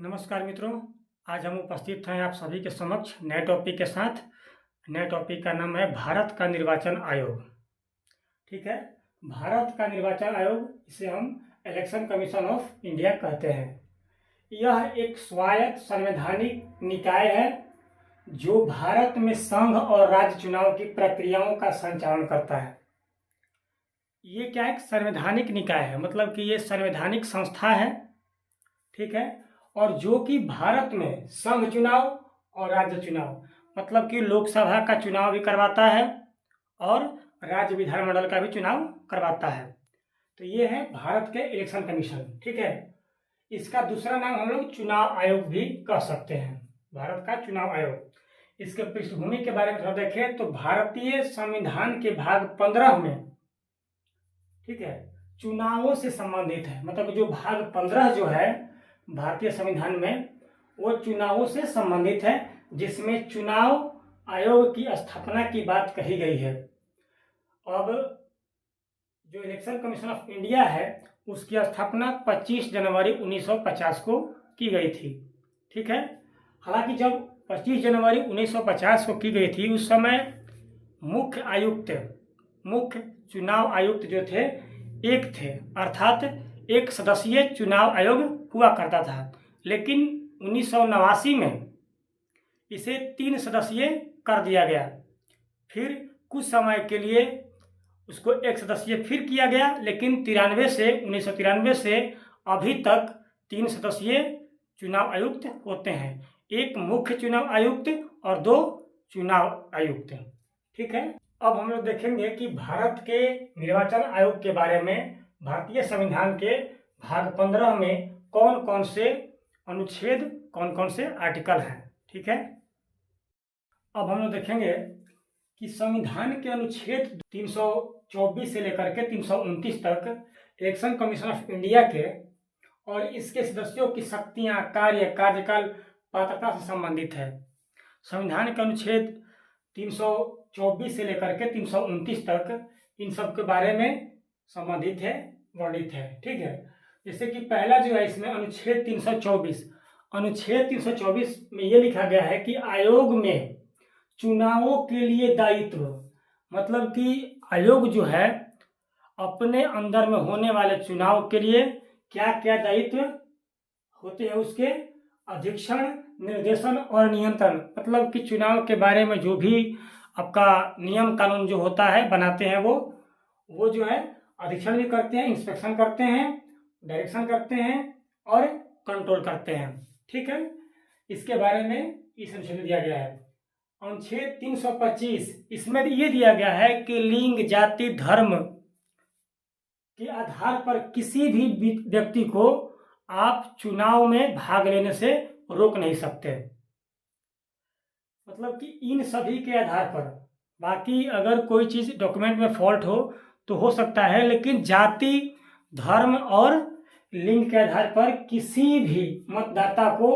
नमस्कार मित्रों, आज हम उपस्थित हैं आप सभी के समक्ष नए टॉपिक के साथ। नए टॉपिक का नाम है भारत का निर्वाचन आयोग। ठीक है, भारत का निर्वाचन आयोग, इसे हम इलेक्शन कमीशन ऑफ इंडिया कहते हैं। यह एक स्वायत्त संवैधानिक निकाय है जो भारत में संघ और राज्य चुनाव की प्रक्रियाओं का संचालन करता है। ये क्या एक संवैधानिक निकाय है, मतलब कि ये संवैधानिक संस्था है। ठीक है, और जो कि भारत में संघ चुनाव और राज्य चुनाव, मतलब कि लोकसभा का चुनाव भी करवाता है और राज्य विधानमंडल का भी चुनाव करवाता है। तो ये है भारत के इलेक्शन कमीशन। ठीक है, इसका दूसरा नाम हम लोग चुनाव आयोग भी कह सकते हैं, भारत का चुनाव आयोग। इसके पृष्ठभूमि के बारे में थोड़ा देखें तो भारतीय संविधान के भाग 15 में, ठीक है, चुनावों से संबंधित है। मतलब जो भाग 15 जो है भारतीय संविधान में, वो चुनावों से संबंधित है, जिसमें चुनाव आयोग की स्थापना की बात कही गई है। अब जो इलेक्शन कमीशन ऑफ इंडिया है उसकी स्थापना 25 जनवरी 1950 को की गई थी। ठीक है, हालांकि जब 25 जनवरी 1950 को की गई थी उस समय मुख्य चुनाव आयुक्त जो थे एक थे, अर्थात एक सदस्यीय चुनाव आयोग हुआ करता था। लेकिन 1989 में इसे 3 सदस्यीय कर दिया गया। फिर कुछ समय के लिए उसको 1 सदस्यीय फिर किया गया, लेकिन 1993 से अभी तक 3 सदस्यीय चुनाव आयुक्त होते हैं, एक मुख्य चुनाव आयुक्त और 2 चुनाव आयुक्त। ठीक है, अब हम लोग देखेंगे कि भारत के निर्वाचन आयोग के बारे में भारतीय संविधान के भाग 15 में कौन कौन से अनुच्छेद, कौन कौन से आर्टिकल हैं। ठीक है, अब हम लोग देखेंगे कि संविधान के अनुच्छेद 324 से लेकर के 329 तक इलेक्शन कमीशन ऑफ इंडिया के और इसके सदस्यों की शक्तियां, कार्यकाल, पात्रता से संबंधित है। संविधान के अनुच्छेद 324 से लेकर के 329 तक इन सब के बारे में संबंधित है, वर्णित है। ठीक है, जैसे कि पहला जो है इसमें अनुच्छेद 324 में ये लिखा गया है कि आयोग में चुनावों के लिए दायित्व, मतलब कि आयोग जो है अपने अंदर में होने वाले चुनाव के लिए क्या क्या दायित्व होते हैं, उसके अधीक्षण, निर्देशन और नियंत्रण, मतलब कि चुनाव के बारे में जो भी आपका नियम कानून जो होता है बनाते हैं, वो जो है अधीक्षण भी करते हैं, इंस्पेक्शन करते हैं, डायरेक्शन करते हैं और कंट्रोल करते हैं। ठीक है, इसके बारे में इस अनुच्छेद में दिया गया है। अनुच्छेद 325 इसमें ये दिया गया है कि लिंग, जाति, धर्म के आधार पर किसी भी व्यक्ति को आप चुनाव में भाग लेने से रोक नहीं सकते। मतलब कि इन सभी के आधार पर, बाकी अगर कोई चीज़ डॉक्यूमेंट में फॉल्ट तो हो सकता है, लेकिन जाति, धर्म और लिंग के आधार पर किसी भी मतदाता को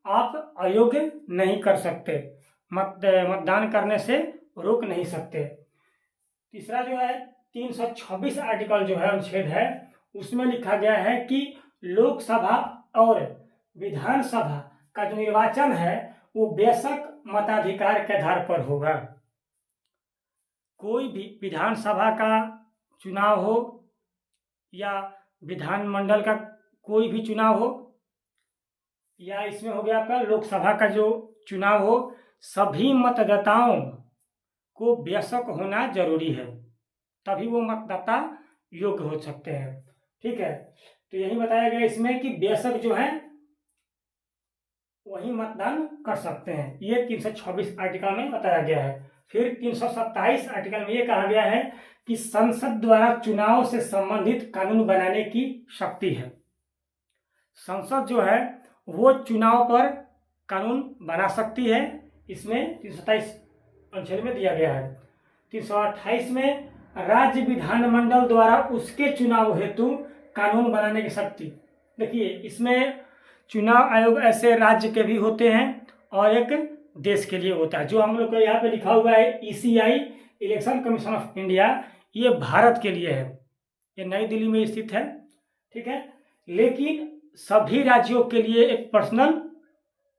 आप अयोग्य नहीं कर सकते, मतदान करने से रोक नहीं सकते। तीसरा जो है 326 आर्टिकल जो है अनुच्छेद है, उसमें लिखा गया है कि लोकसभा और विधानसभा का जो निर्वाचन है वो बेशक मताधिकार के आधार पर होगा। कोई भी विधानसभा का चुनाव हो या विधानमंडल का कोई भी चुनाव हो, या इसमें हो गया आपका लोकसभा का जो चुनाव हो, सभी मतदाताओं को बेशक होना जरूरी है, तभी वो मतदाता योग्य हो सकते हैं। ठीक है, तो यही बताया गया इसमें कि बेशक जो है वही मतदान कर सकते हैं, ये 326 आर्टिकल में बताया गया है। फिर 327 आर्टिकल में ये कहा गया है कि संसद द्वारा चुनाव से संबंधित कानून बनाने की शक्ति है। संसद जो है वो चुनाव पर कानून बना सकती है, इसमें 327 अनुच्छेद में दिया गया है। 328 में राज्य विधानमंडल द्वारा उसके चुनाव हेतु कानून बनाने की शक्ति। देखिए, इसमें चुनाव आयोग ऐसे राज्य के भी होते हैं और एक देश के लिए होता है। जो हम लोग को यहाँ पे लिखा हुआ है ECI, election commission of India, ये भारत के लिए है, ये नई दिल्ली में स्थित है। ठीक है, लेकिन सभी राज्यों के लिए एक पर्सनल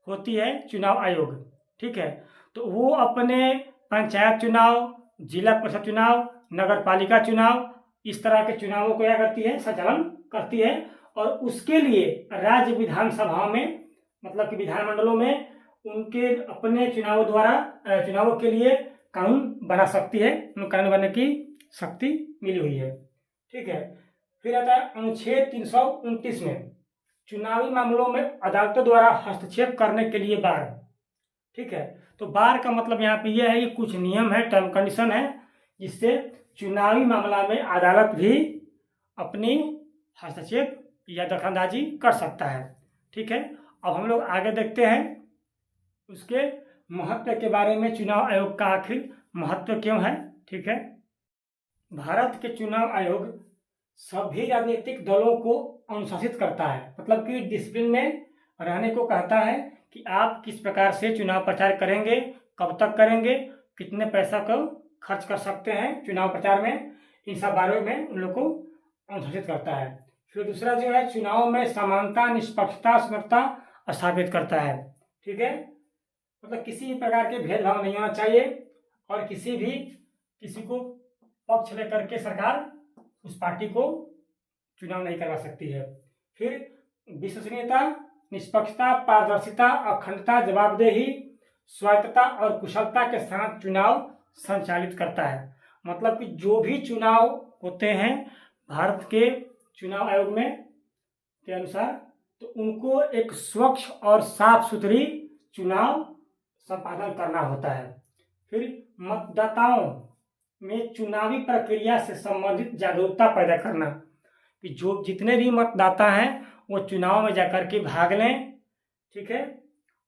होती है चुनाव आयोग, ठीक है। तो वो अपने पंचायत चुनाव, जिला परिषद चुनाव, नगर पालिका चुनाव, इस तरह के चुनावों को क्या करती है, संचालन करती है। और उसके लिए राज्य विधानसभाओं में, मतलब कि विधानमंडलों में, उनके अपने चुनावों के लिए कानून बना सकती है, उन कानून बनाने की शक्ति मिली हुई है, ठीक है। फिर आता है अनुच्छेद 329 में चुनावी मामलों में अदालतों द्वारा हस्तक्षेप करने के लिए बार, ठीक है। तो बार का मतलब यहाँ पे यह है कि कुछ नियम है, टर्म कंडीशन है, जिससे चुनावी मामला में अदालत भी अपनी हस्तक्षेप या दखलंदाजी कर सकता है, ठीक है। अब हम लोग आगे देखते हैं उसके महत्व के बारे में, चुनाव आयोग का आखिर महत्व क्यों है, ठीक है। भारत के चुनाव आयोग सभी राजनीतिक दलों को अनुशासित करता है, मतलब कि डिसिप्लिन में रहने को कहता है कि आप किस प्रकार से चुनाव प्रचार करेंगे, कब तक करेंगे, कितने पैसा को खर्च कर सकते हैं चुनाव प्रचार में, इन सब बारे में उन लोग को अनुशासित करता है। फिर दूसरा जो है, चुनाव में समानता, निष्पक्षता, स्वतंत्रता स्थापित करता है, ठीक है। मतलब किसी भी प्रकार के भेदभाव नहीं होना चाहिए और किसी को पक्ष लेकर के सरकार उस पार्टी को चुनाव नहीं करवा सकती है। फिर विश्वसनीयता, निष्पक्षता, पारदर्शिता, अखंडता, जवाबदेही, स्वायत्तता और कुशलता के साथ चुनाव संचालित करता है। मतलब कि जो भी चुनाव होते हैं भारत के चुनाव आयोग में के अनुसार, तो उनको एक स्वच्छ और साफ सुथरी चुनाव संपादन करना होता है। फिर मतदाताओं में चुनावी प्रक्रिया से संबंधित जागरूकता पैदा करना, कि जो जितने भी मतदाता हैं वो चुनाव में जाकर के भाग लें, ठीक है,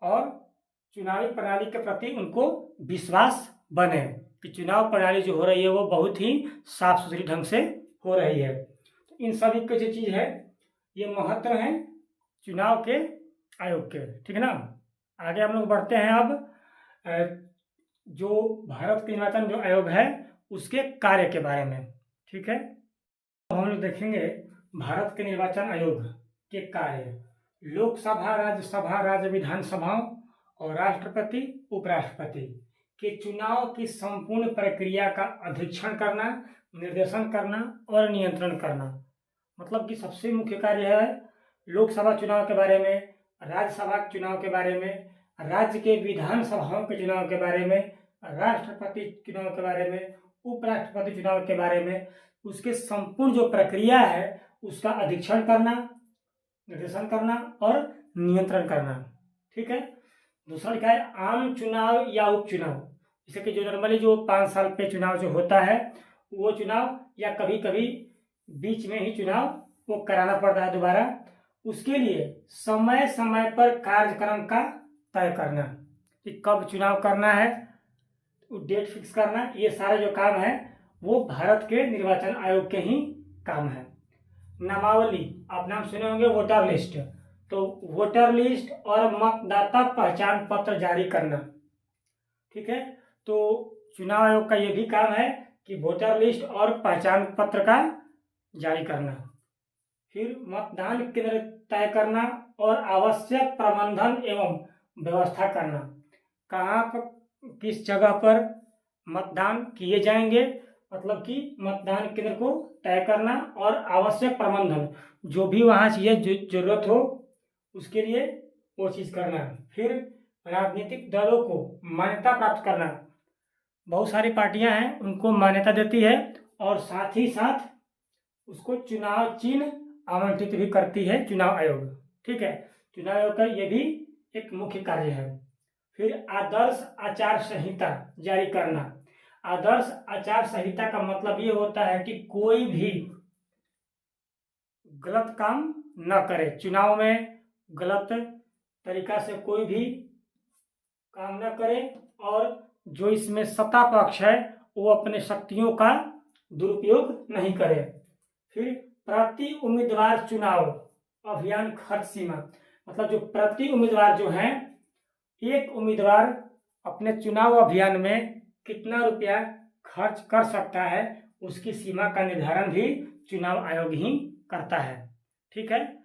और चुनावी प्रणाली के प्रति उनको विश्वास बने कि चुनाव प्रणाली जो हो रही है वो बहुत ही साफ सुथरी ढंग से हो रही है। तो इन सभी के जो चीज़ है, ये महत्व हैं चुनाव के आयोग के, ठीक है ना। आगे हम लोग बढ़ते हैं अब जो भारत के निर्वाचन जो आयोग है उसके कार्य के बारे में, ठीक है। तो हम लोग देखेंगे भारत के निर्वाचन आयोग के कार्य। लोकसभा, राज्यसभा, राज्य विधानसभाओं और राष्ट्रपति, उपराष्ट्रपति के चुनाव की संपूर्ण प्रक्रिया का अधीक्षण करना, निर्देशन करना और नियंत्रण करना। मतलब कि सबसे मुख्य कार्य है लोकसभा चुनाव के बारे में, राज्यसभा के चुनाव के बारे में, राज्य के विधानसभाओं के चुनाव के बारे में, राष्ट्रपति चुनाव के बारे में, उपराष्ट्रपति चुनाव के बारे में, उसके संपूर्ण जो प्रक्रिया है उसका अधीक्षण करना, निर्देशन करना और नियंत्रण करना, ठीक है। दूसरा लिखा है आम चुनाव या उपचुनाव, जैसे कि जो नॉर्मली जो 5 साल पे चुनाव जो होता है वो चुनाव, या कभी कभी बीच में ही चुनाव वो कराना पड़ता है दोबारा, उसके लिए समय समय पर कार्यक्रम का तय करना कि कब चुनाव करना है, डेट फिक्स करना, ये सारे जो काम है वो भारत के निर्वाचन आयोग के ही काम है। नामावली, आप नाम सुने होंगे, वोटर लिस्ट, तो वोटर लिस्ट और मतदाता पहचान पत्र जारी करना, ठीक है। तो चुनाव आयोग का ये भी काम है कि वोटर लिस्ट और पहचान पत्र का जारी करना। फिर मतदान केंद्र तय करना और आवश्यक प्रबंधन एवं व्यवस्था करना, कहाँ पर किस जगह पर मतदान किए जाएंगे, मतलब कि मतदान केंद्र को तय करना और आवश्यक प्रबंधन, जो भी वहाँ चीज़ें जरूरत हो उसके लिए वो चीज़ करना। फिर राजनीतिक दलों को मान्यता प्राप्त करना, बहुत सारी पार्टियां हैं उनको मान्यता देती है और साथ ही साथ उसको चुनाव चिन्ह आवंटित भी करती है चुनाव आयोग, ठीक है। चुनाव आयोग का ये भी एक मुख्य कार्य है। फिर आदर्श आचार संहिता जारी करना। आदर्श आचार संहिता का मतलब ये होता है कि कोई भी गलत काम न करे, चुनाव में गलत तरीका से कोई भी काम न करे, और जो इसमें सत्ता पक्ष है वो अपने शक्तियों का दुरुपयोग नहीं करे। फिर प्रति उम्मीदवार चुनाव अभियान खर्च सीमा, मतलब जो प्रति उम्मीदवार जो हैं, एक उम्मीदवार अपने चुनाव अभियान में कितना रुपया खर्च कर सकता है उसकी सीमा का निर्धारण भी चुनाव आयोग ही करता है, ठीक है।